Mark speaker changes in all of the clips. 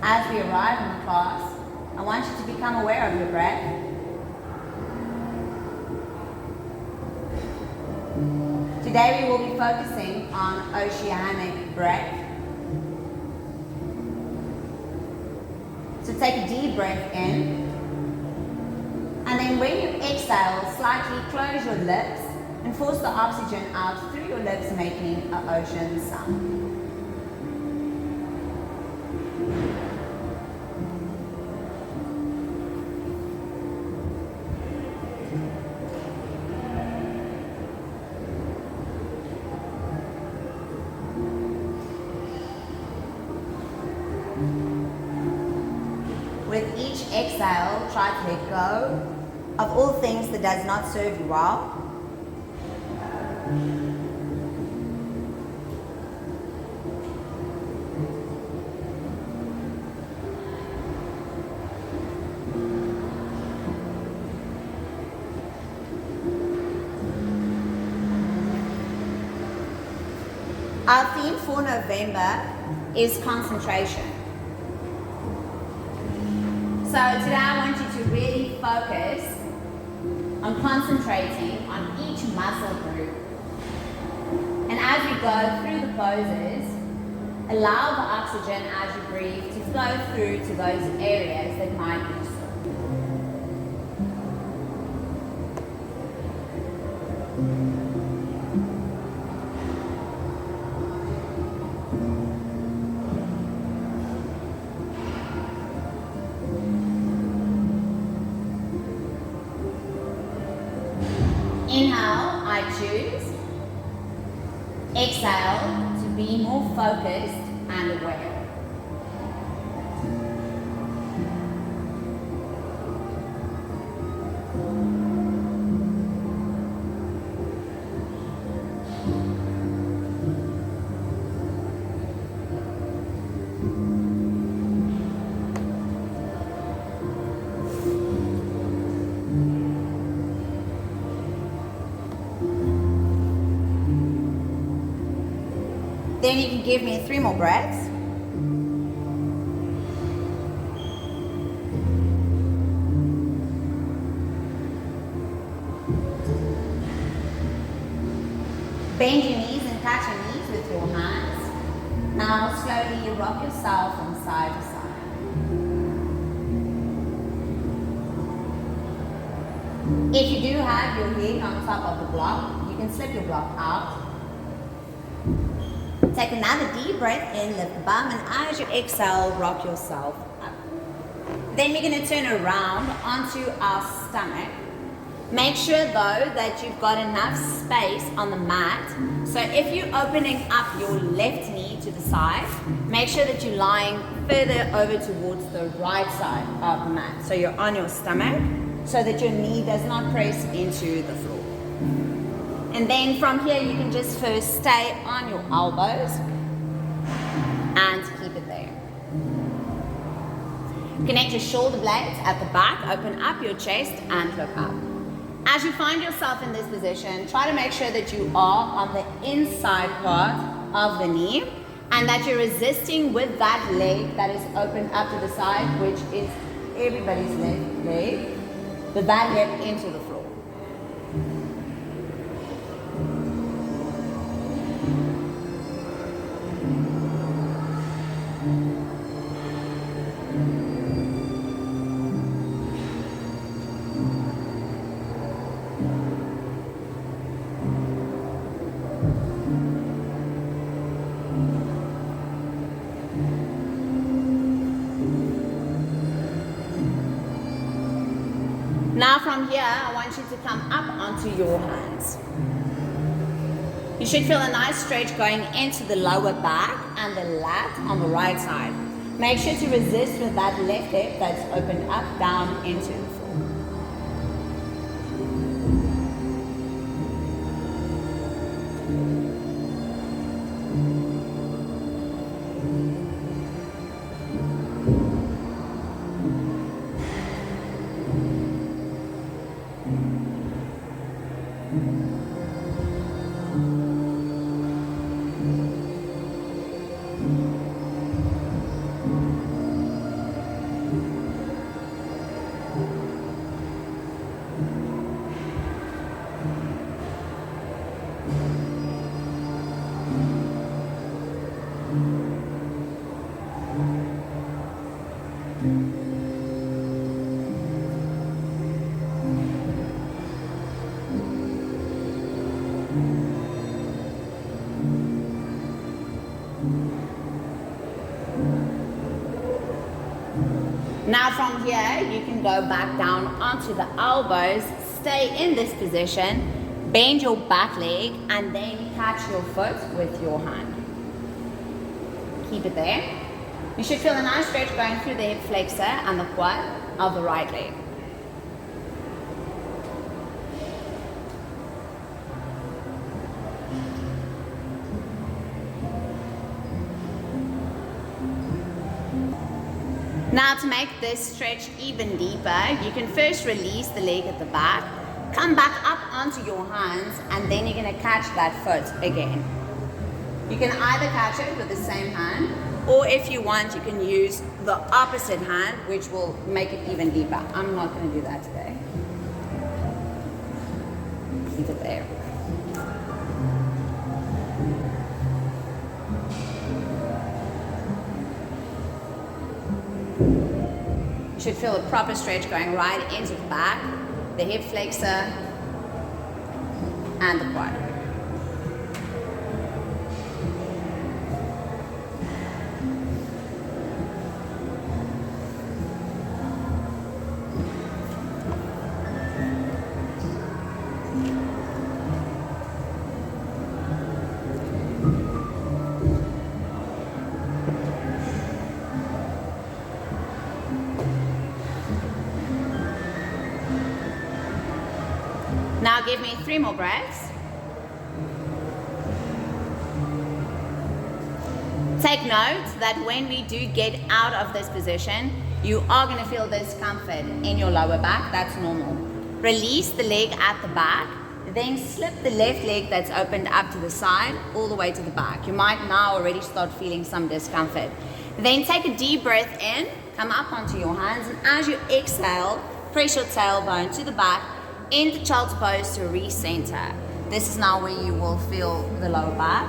Speaker 1: As we arrive in the class, I want you to become aware of your breath. Today we will be focusing on oceanic breath. So take a deep breath in, and then when you exhale, slightly close your lips and force the oxygen out through your lips, making an ocean sound. With each exhale, try to let go of all things that does not serve you well. Our theme for November is concentration. So today I want you to really focus on concentrating on each muscle group. And as we go through the poses, allow the oxygen as you breathe to flow through to those areas that might be sore. Inhale, I choose. Exhale to be more focused and aware. Then you can give me 3 more breaths. Bend your knees and touch your knees with your hands. Now slowly rock yourself from side to side. If you do have your head on top of the block, you can slip your block out. Take another deep breath in, lift the bum, and as you exhale, rock yourself up. Then we're going to turn around onto our stomach. Make sure though that you've got enough space on the mat. So if you're opening up your left knee to the side, make sure that you're lying further over towards the right side of the mat. So you're on your stomach so that your knee does not press into the floor. And then from here, you can just first stay on your elbows and keep it there. Connect your shoulder blades at the back, open up your chest and look up. As you find yourself in this position, try to make sure that you are on the inside part of the knee and that you're resisting with that leg that is opened up to the side, which is everybody's left leg, with that hip into the floor. Now from here, I want you to come up onto your hands. You should feel a nice stretch going into the lower back and the lat on the right side. Make sure to resist with that left hip that's opened up, down into the floor. Now from here, you can go back down onto the elbows, stay in this position, bend your back leg, and then catch your foot with your hand. Keep it there. You should feel a nice stretch going through the hip flexor and the quad of the right leg. Now to make this stretch even deeper, you can first release the leg at the back, come back up onto your hands, and then you're going to catch that foot again. You can either catch it with the same hand, or if you want, you can use the opposite hand, which will make it even deeper. I'm not going to do that today. Keep it there. You should feel a proper stretch going right into the back, the hip flexor, and the quad. Now give me 3 more breaths. Take note that when we do get out of this position, you are going to feel discomfort in your lower back. That's normal. Release the leg at the back, then slip the left leg that's opened up to the side all the way to the back. You might now already start feeling some discomfort. Then take a deep breath in, come up onto your hands, and as you exhale, press your tailbone to the back into child's pose to recenter. This is now where you will feel the lower back.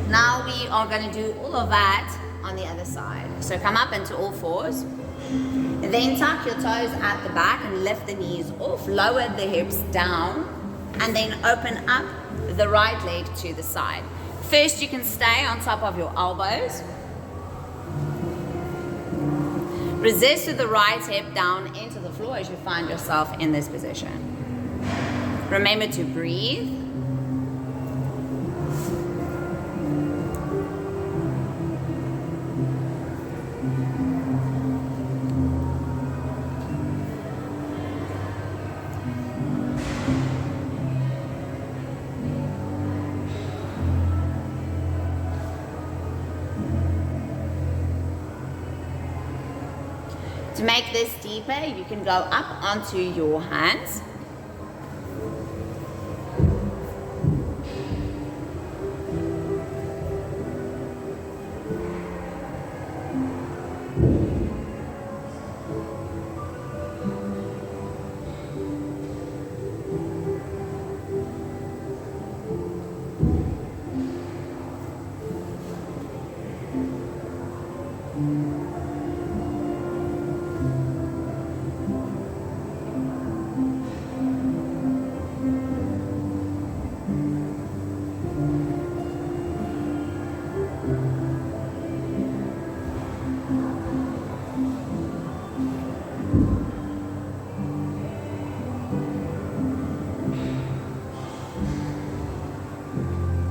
Speaker 1: Now we are going to do all of that on the other side. So come up into all fours. And then tuck your toes at the back and lift the knees off. Lower the hips down. And then open up the right leg to the side. First, you can stay on top of your elbows. Resist with the right hip down into the floor as you find yourself in this position. Remember to breathe. To make this deeper, you can go up onto your hands.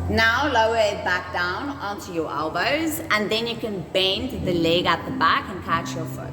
Speaker 1: Now lower it back down onto your elbows, and then you can bend the leg at the back and catch your foot.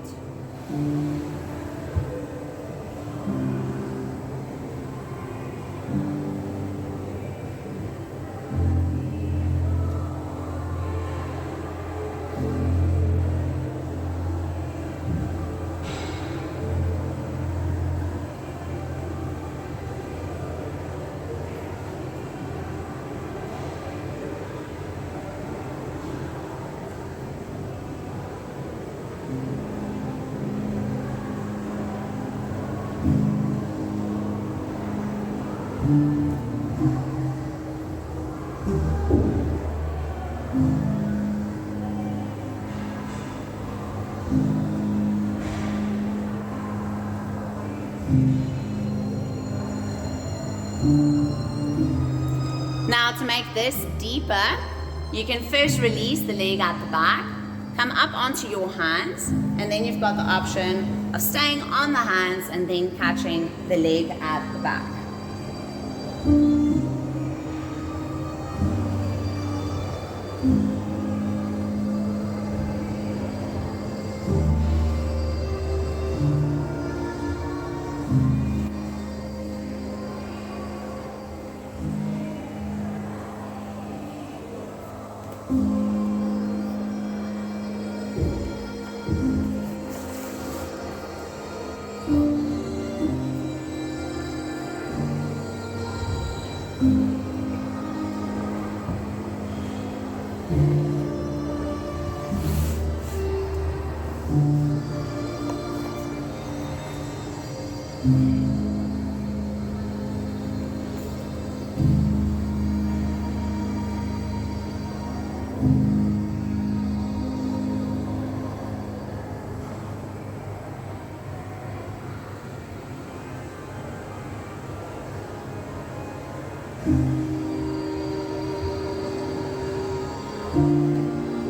Speaker 1: to make this deeper, you can first release the leg at the back, come up onto your hands, and then you've got the option of staying on the hands and then catching the leg at the back.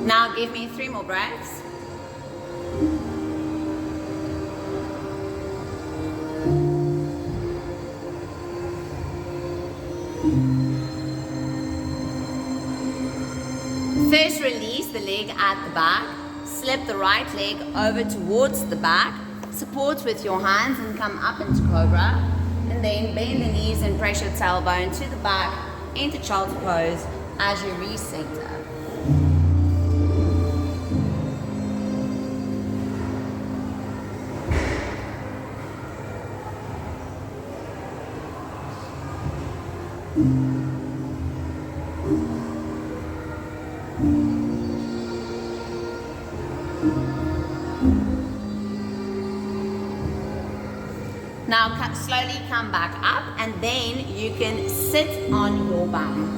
Speaker 1: Now give me 3 more breaths. First release the leg at the back, slip the right leg over towards the back, support with your hands and come up into Cobra, and then bend the knees and press your tailbone to the back into Child Pose as you recenter. Now slowly come back up, and then you can sit on your bum.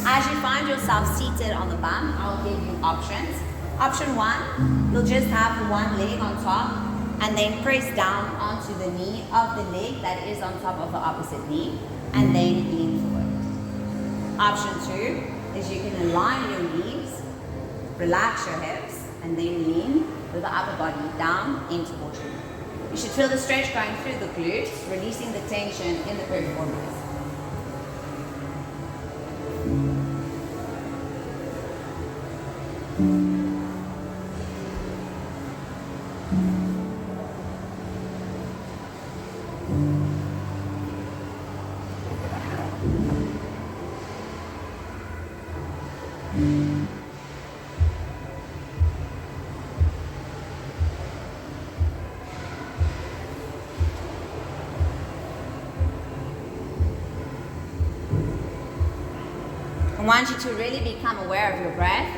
Speaker 1: As you find yourself seated on the bum, I'll give you options. Option 1, you'll just have one leg on top and then press down onto the knee of the leg that is on top of the opposite knee and then lean forward. Option 2 is you can align your knees, relax your hips, and then lean with the upper body down in towards you. You should feel the stretch going through the glutes, releasing the tension in the piriformis. I want you to really become aware of your breath.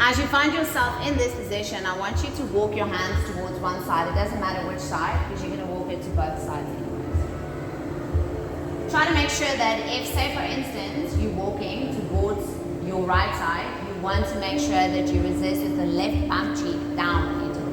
Speaker 1: As you find yourself in this position, I want you to walk your hands towards one side. It doesn't matter which side, because you're going to walk it to both sides anyways. Try to make sure that if, say for instance, you're walking towards your right side, you want to make sure that you resist with the left bum cheek down into the floor.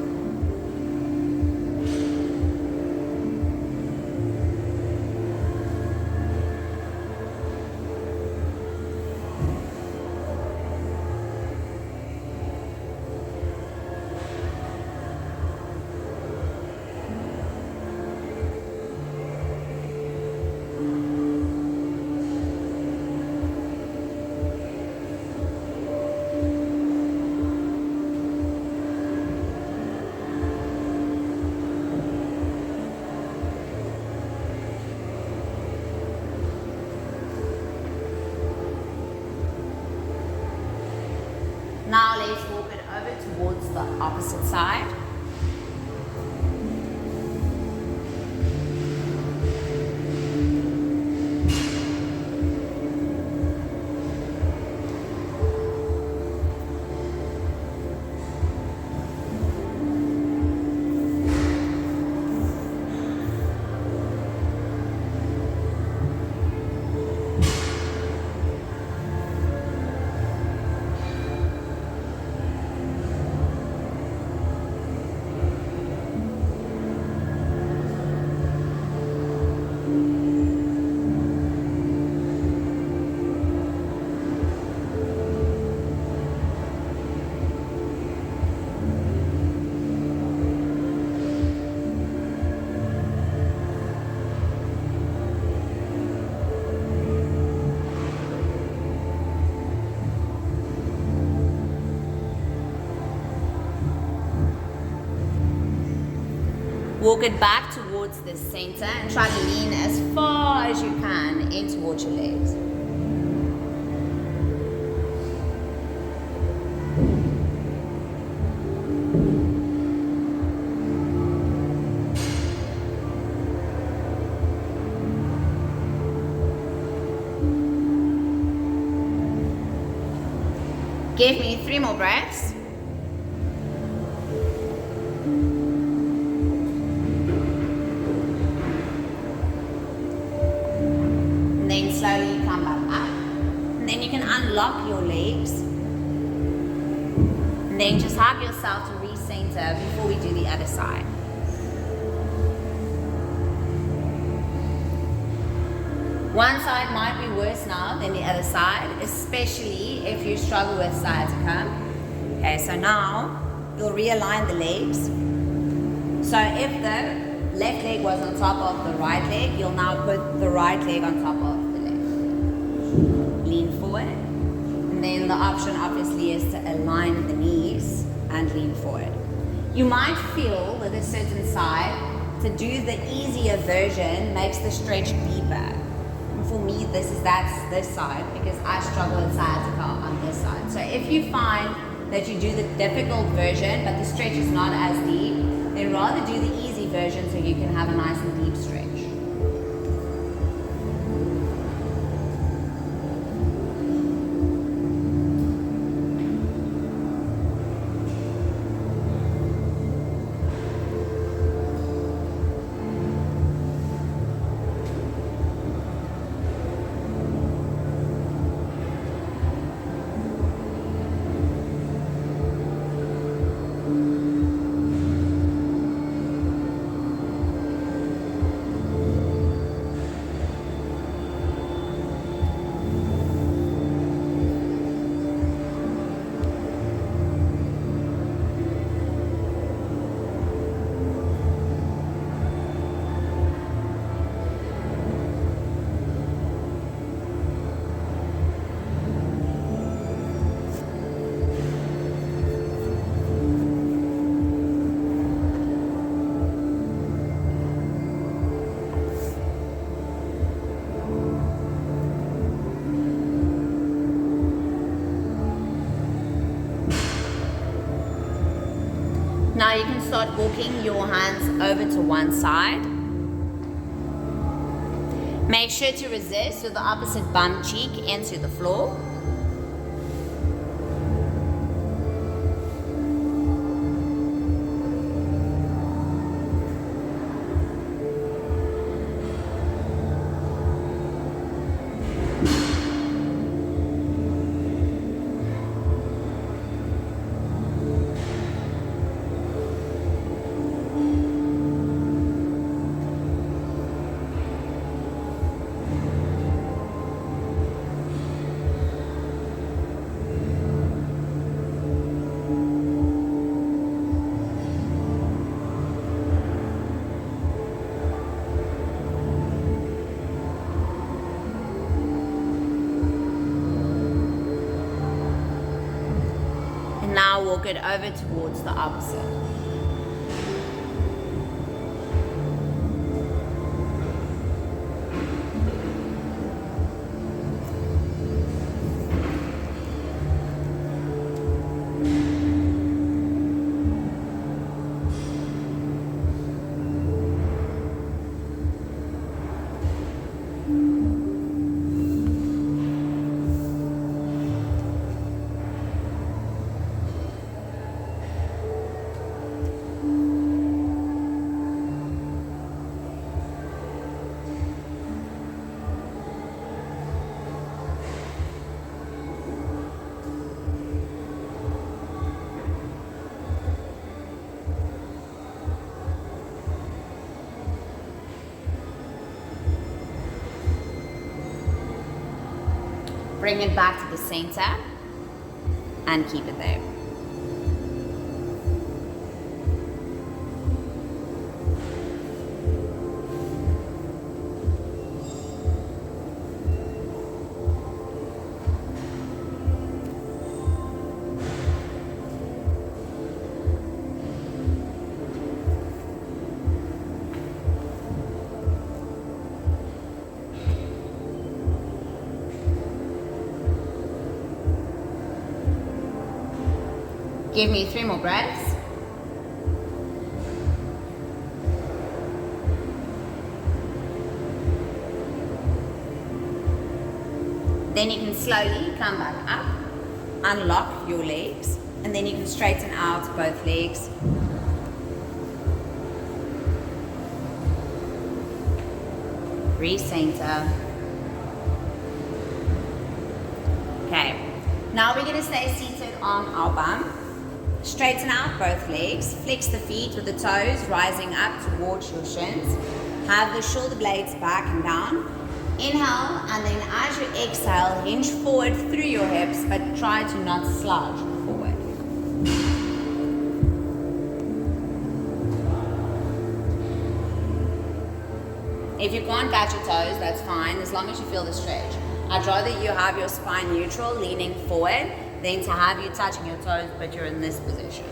Speaker 1: let's walk it over towards the opposite side. Walk it back towards the center and try to lean as far as you can in towards your legs. Give me 3 more breaths. Slowly come back up, and then you can unlock your legs, and then just hug yourself to recenter before we do the other side. One side might be worse now than the other side, especially if you struggle with sciatica. Okay, so now you'll realign the legs. So if the left leg was on top of the right leg, you'll now put the right leg on top of the left. Lean forward, and then the option obviously is to align the knees and lean forward. You might feel with a certain side to do the easier version makes the stretch deeper. And for me, that's this side because I struggle with sciatica on this side. So if you find that you do the difficult version but the stretch is not as deep, then rather do the easy version so you can have a nice and deep stretch. Now you can start walking your hands over to one side. Make sure to resist with the opposite bum cheek into the floor. Now walk it over towards the opposite. Bring it back to the center and keep it there. Give me 3 more breaths. Then you can slowly come back up, unlock your legs, and then you can straighten out both legs. Recenter. Okay, now we're going to stay seated on our bum. Straighten out both legs, flex the feet with the toes rising up towards your shins. Have the shoulder blades back and down. Inhale, and then as you exhale, hinge forward through your hips, but try to not slouch forward. If you can't catch your toes, that's fine, as long as you feel the stretch. I'd rather you have your spine neutral, leaning forward, than to have you touching your toes, but you're in this position.